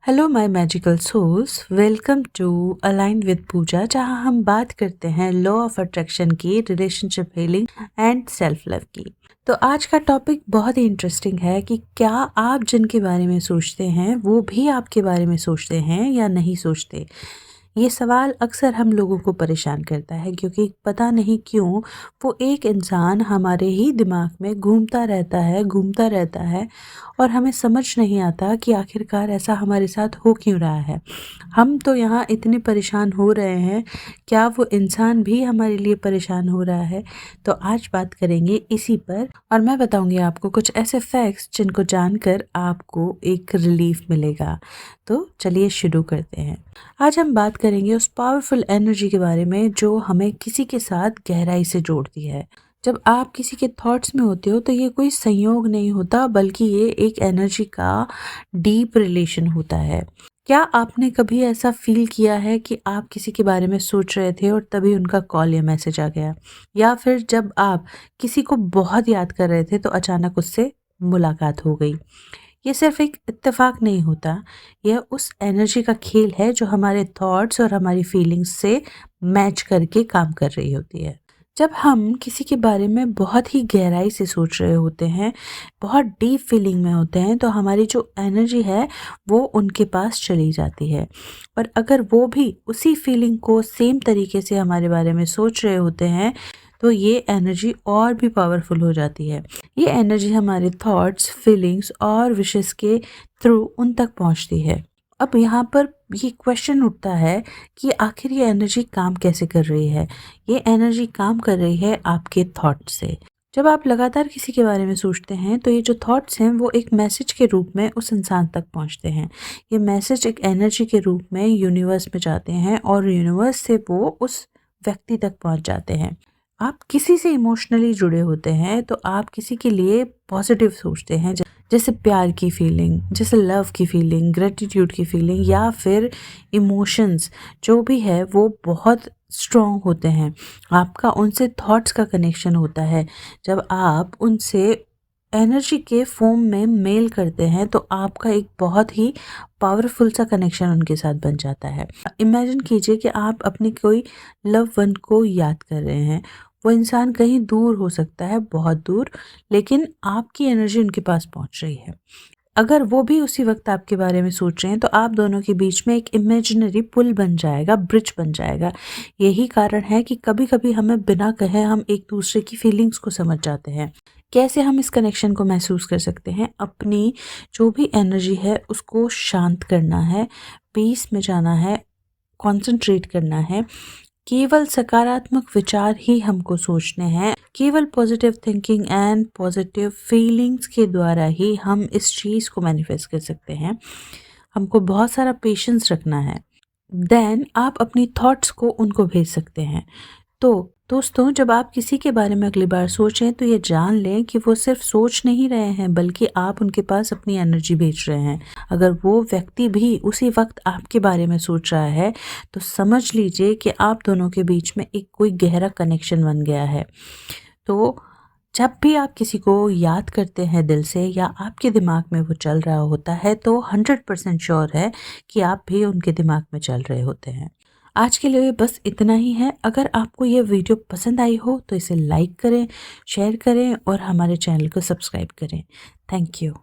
Hello my magical souls, welcome to align with Pooja, जहां हम बात करते हैं लॉ ऑफ अट्रैक्शन की, relationship healing and self love की। तो आज का टॉपिक बहुत ही इंटरेस्टिंग है कि क्या आप जिनके बारे में सोचते हैं वो भी आपके बारे में सोचते हैं या नहीं सोचते। ये सवाल अक्सर हम लोगों को परेशान करता है क्योंकि पता नहीं क्यों वो एक इंसान हमारे ही दिमाग में घूमता रहता है और हमें समझ नहीं आता कि आखिरकार ऐसा हमारे साथ हो क्यों रहा है। हम तो यहाँ इतने परेशान हो रहे हैं, क्या वो इंसान भी हमारे लिए परेशान हो रहा है? तो आज बात करेंगे इसी पर और मैं बताऊंगी आपको कुछ ऐसे फैक्ट्स जिनको जानकर आपको एक रिलीफ मिलेगा। तो चलिए शुरू करते हैं। आज हम बात करेंगे उस पावरफुल एनर्जी के बारे में जो हमें किसी के साथ गहराई से जोड़ती है। जब आप किसी के थॉट्स में होते हो तो ये कोई संयोग नहीं होता, बल्कि ये एक एनर्जी का डीप रिलेशन होता है। क्या आपने कभी ऐसा फील किया है कि आप किसी के बारे में सोच रहे थे और तभी उनका कॉल या मैसेज आ गया, या फिर जब आप किसी को बहुत याद कर रहे थे तो अचानक उससे मुलाकात हो गई? ये सिर्फ एक इत्तेफाक नहीं होता, यह उस एनर्जी का खेल है जो हमारे थॉट्स और हमारी फीलिंग्स से मैच करके काम कर रही होती है। जब हम किसी के बारे में बहुत ही गहराई से सोच रहे होते हैं, बहुत डीप फीलिंग में होते हैं, तो हमारी जो एनर्जी है वो उनके पास चली जाती है। और अगर वो भी उसी फीलिंग को सेम तरीके से हमारे बारे में सोच रहे होते हैं तो ये एनर्जी और भी पावरफुल हो जाती है। ये एनर्जी हमारे थॉट्स, फीलिंग्स और विशेस के थ्रू उन तक पहुंचती है। अब यहाँ पर ये क्वेश्चन उठता है कि आखिर ये एनर्जी काम कैसे कर रही है? ये एनर्जी काम कर रही है आपके थॉट से। जब आप लगातार किसी के बारे में सोचते हैं तो ये जो थॉट्स हैं वो एक मैसेज के रूप में उस इंसान तक पहुंचते हैं। ये मैसेज एक एनर्जी के रूप में यूनिवर्स में जाते हैं और यूनिवर्स से वो उस व्यक्ति तक पहुंच जाते हैं। आप किसी से इमोशनली जुड़े होते हैं तो आप किसी के लिए पॉजिटिव सोचते हैं, जैसे प्यार की फीलिंग, जैसे लव की फीलिंग, ग्रेटिट्यूड की फीलिंग, या फिर इमोशंस जो भी है वो बहुत स्ट्रॉन्ग होते हैं। आपका उनसे थॉट्स का कनेक्शन होता है। जब आप उनसे एनर्जी के फॉर्म में मेल करते हैं तो आपका एक बहुत ही पावरफुल सा कनेक्शन उनके साथ बन जाता है। इमेजिन कीजिए कि आप अपने कोई लव वन को याद कर रहे हैं। वो इंसान कहीं दूर हो सकता है, बहुत दूर, लेकिन आपकी एनर्जी उनके पास पहुंच रही है। अगर वो भी उसी वक्त आपके बारे में सोच रहे हैं तो आप दोनों के बीच में एक इमेजिनरी पुल बन जाएगा, ब्रिज बन जाएगा। यही कारण है कि कभी कभी हमें बिना कहे हम एक दूसरे की फीलिंग्स को समझ जाते हैं। कैसे हम इस कनेक्शन को महसूस कर सकते हैं? अपनी जो भी एनर्जी है उसको शांत करना है, पीस में जाना है, कंसंट्रेट करना है। केवल सकारात्मक विचार ही हमको सोचने हैं। केवल positive thinking and positive feelings के द्वारा ही हम इस चीज़ को मैनिफेस्ट कर सकते हैं। हमको बहुत सारा पेशेंस रखना है। देन आप अपनी थॉट्स को उनको भेज सकते हैं। तो दोस्तों, जब आप किसी के बारे में अगली बार सोचें तो ये जान लें कि वो सिर्फ सोच नहीं रहे हैं, बल्कि आप उनके पास अपनी एनर्जी भेज रहे हैं। अगर वो व्यक्ति भी उसी वक्त आपके बारे में सोच रहा है तो समझ लीजिए कि आप दोनों के बीच में एक कोई गहरा कनेक्शन बन गया है। तो जब भी आप किसी को याद करते हैं दिल से, या आपके दिमाग में वो चल रहा होता है, तो 100% श्योर है कि आप भी उनके दिमाग में चल रहे होते हैं। आज के लिए बस इतना ही है। अगर आपको ये वीडियो पसंद आई हो तो इसे लाइक करें, शेयर करें और हमारे चैनल को सब्सक्राइब करें। Thank you.